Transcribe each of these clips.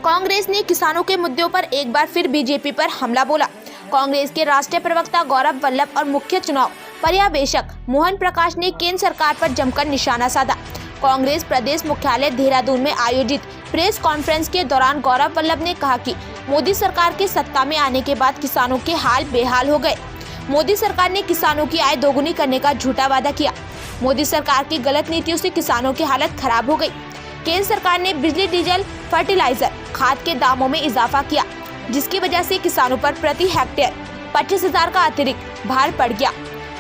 कांग्रेस ने किसानों के मुद्दों पर एक बार फिर बीजेपी पर हमला बोला। कांग्रेस के राष्ट्रीय प्रवक्ता गौरव वल्लभ और मुख्य चुनाव पर्यवेक्षक मोहन प्रकाश ने केंद्र सरकार पर जमकर निशाना साधा। कांग्रेस प्रदेश मुख्यालय देहरादून में आयोजित प्रेस कॉन्फ्रेंस के दौरान गौरव वल्लभ ने कहा कि मोदी सरकार के सत्ता में आने के बाद किसानों के हाल बेहाल हो गए। मोदी सरकार ने किसानों की आय दोगुनी करने का झूठा वादा किया। मोदी सरकार की गलत नीतियों से किसानों की हालत खराब हो गई। केंद्र सरकार ने बिजली, डीजल, फर्टिलाइजर, खाद के दामों में इजाफा किया, जिसकी वजह से किसानों पर प्रति हेक्टेयर 25,000 का अतिरिक्त भार पड़ गया।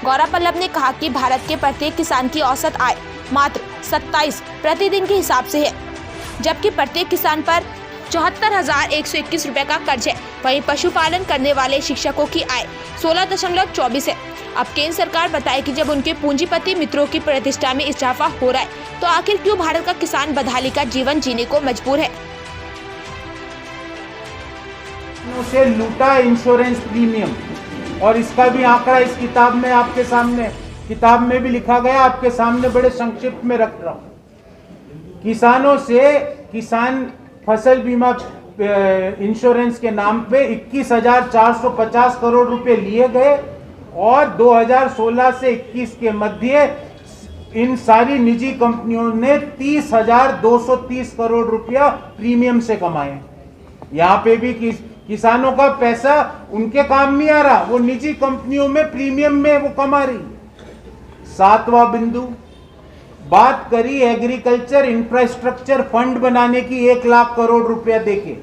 गौरव वल्लभ ने कहा कि भारत के प्रत्येक किसान की औसत आय मात्र 27 प्रतिदिन के हिसाब से है, जबकि प्रत्येक किसान पर 74,121 रुपए का कर्ज है। वहीं पशुपालन करने वाले शिक्षकों की आय 16.24 है। अब केंद्र सरकार बताए कि जब उनके पूंजीपति मित्रों की प्रतिष्ठा में इजाफा हो रहा है, तो आखिर क्यों भारत का किसान बदहाली का जीवन जीने को मजबूर है। से लूटा इंश्योरेंस प्रीमियम, और इसका भी आंकड़ा इस किताब में आपके सामने, किताब में भी लिखा गया, आपके सामने बड़े संक्षिप्त में रख रहा हूं। किसानों से किसान फसल बीमा इंश्योरेंस के नाम पे 21,450 करोड़ रुपए लिए गए और 2016 से 21 के मध्य इन सारी निजी कंपनियों ने 30,230 करोड़ रुपया प्रीमियम से कमाए। यहाँ पे भी किसानों का पैसा उनके काम नहीं आ रहा, वो निजी कंपनियों में प्रीमियम में वो कमा रही। सातवां बिंदु, बात करी एग्रीकल्चर इंफ्रास्ट्रक्चर फंड बनाने की 1 लाख करोड़ रुपया देके,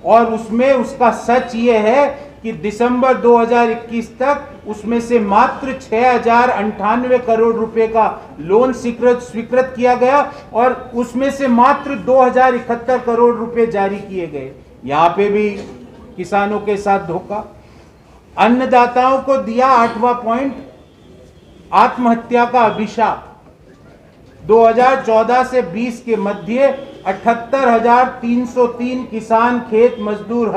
और उसमें उसका सच ये है कि दिसंबर 2021 तक उसमें से मात्र 6,098 करोड़ रुपए का लोन स्वीकृत किया गया और उसमें से मात्र 2,071 करोड़ रुपए जारी किए गए। यहाँ पे भी किसानों के साथ धोखा। अन्नदाताओं को दिया 8वां पॉइंट, आत्महत्या का अभिशाप। 2014 से 20 के मध्य 78,303 किसान खेत मजदूर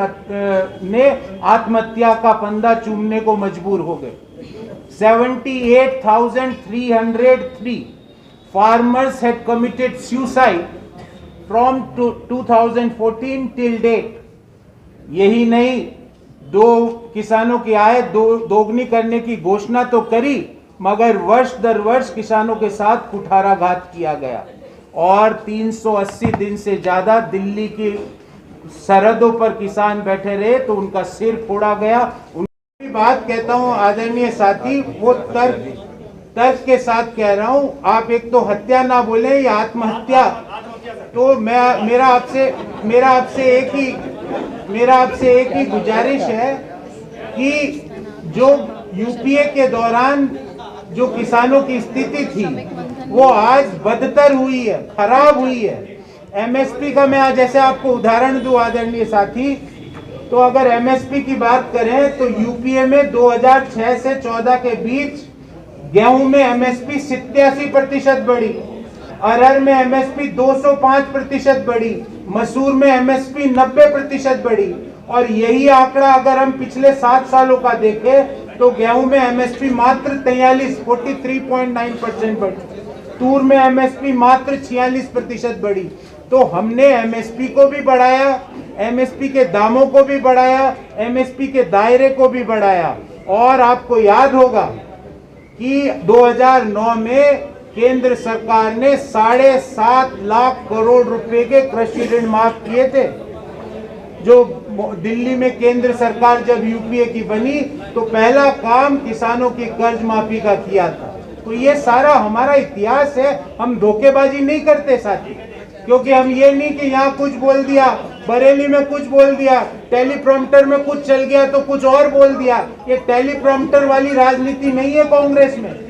ने आत्महत्या का फंदा चूमने को मजबूर हो गए। 78,303 farmers had committed suicide from 2014 till date. यही नहीं, किसानों की आय दोगुनी करने की घोषणा तो करी, मगर वर्ष दर वर्ष किसानों के साथ कुठाराघात किया गया और 380 दिन से ज्यादा दिल्ली की सरहदों पर किसान बैठे रहे तो उनका सिर फोड़ा गया। उनकी बात कहता हूं आदरणीय साथी, वो तर्क के साथ कह रहा हूं। आप एक तो हत्या ना बोले या आत्महत्या, तो मेरा आपसे एक ही गुजारिश है कि जो यूपीए के दौरान जो किसानों की स्थिति थी वो आज बदतर हुई है, खराब हुई है। एमएसपी का मैं आज जैसे आपको उदाहरण दूं आदरणीय साथी, तो अगर एमएसपी की बात करें तो यूपीए में 2006 से 14 के बीच गेहूं में एमएसपी 87% बढ़ी, अरहर में एमएसपी 205% बढ़ी, मसूर में एमएसपी 90% बढ़ी। और यही आंकड़ा अगर हम पिछले 7 सालों का देखें तो गेहूं में एमएसपी मात्र 43.9% बढ़ी, तूर में एमएसपी मात्र 46% बढ़ी। तो हमने एमएसपी को भी बढ़ाया, एमएसपी के दामों को भी बढ़ाया, एमएसपी के दायरे को भी बढ़ाया। और आपको याद होगा कि 2009 में केंद्र सरकार ने 7.5 लाख करोड़ रुपए के कृषि ऋण माफ किए थे। जो दिल्ली में केंद्र सरकार जब यूपीए की बनी तो पहला काम किसानों की कर्ज माफी का किया था। तो ये सारा हमारा इतिहास है, हम धोखेबाजी नहीं करते साथी, क्योंकि हम ये नहीं कि यहाँ कुछ बोल दिया, बरेली में कुछ बोल दिया, टेलीप्रॉम्प्टर में कुछ चल गया तो कुछ और बोल दिया। ये टेलीप्रॉम्प्टर वाली राजनीति नहीं है कांग्रेस में।